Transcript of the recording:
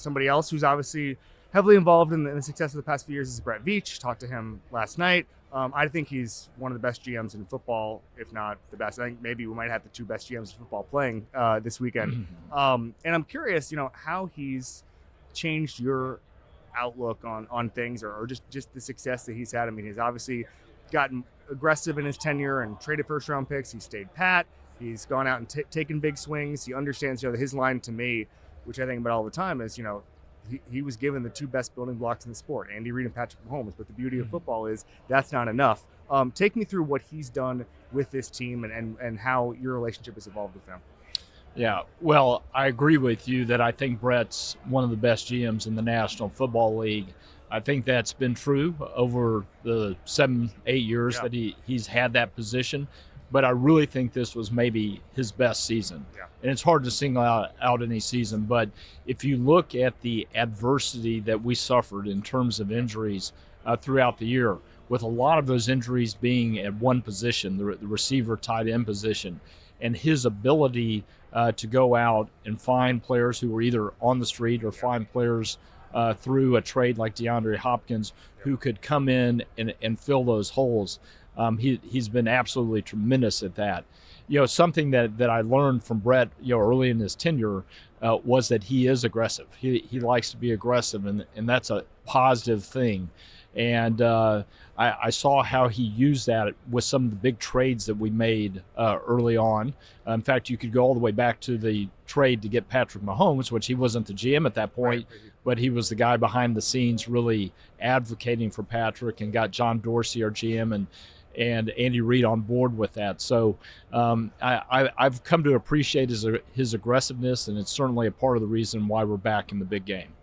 Somebody else who's obviously heavily involved in the success of the past few years is Brett Veach. Talked to him last night. I think he's one of the best GMs in football, if not the best. I think maybe we might have the two best GMs in football playing this weekend. And I'm curious, how he's changed your outlook on things or just the success that he's had. I mean, he's obviously gotten aggressive in his tenure and traded first-round picks. He stayed pat. He's gone out and taken big swings. He understands, his line to me, which I think about all the time, is, he was given the two best building blocks in the sport, Andy Reid and Patrick Mahomes. But the beauty of football is that's not enough. Take me through what he's done with this team and how your relationship has evolved with them. Yeah, well, I agree with you that I think Brett's one of the best GMs in the National Football League. I think that's been true over the 7-8 years that he's had that position. But I really think this was maybe his best season. Yeah. And it's hard to single out any season. But if you look at the adversity that we suffered in terms of injuries throughout the year, with a lot of those injuries being at one position, the receiver tight end position, and his ability to go out and find players who were either on the street or find players through a trade like DeAndre Hopkins who could come in and fill those holes. He's been absolutely tremendous at that. Something that I learned from Brett, early in his tenure was that he is aggressive. He likes to be aggressive, and that's a positive thing. And I saw how he used that with some of the big trades that we made early on. In fact, you could go all the way back to the trade to get Patrick Mahomes, which he wasn't the GM at that point, but he was the guy behind the scenes really advocating for Patrick and got John Dorsey, our GM, and Andy Reid on board with that. So I've come to appreciate his aggressiveness, and it's certainly a part of the reason why we're back in the big game.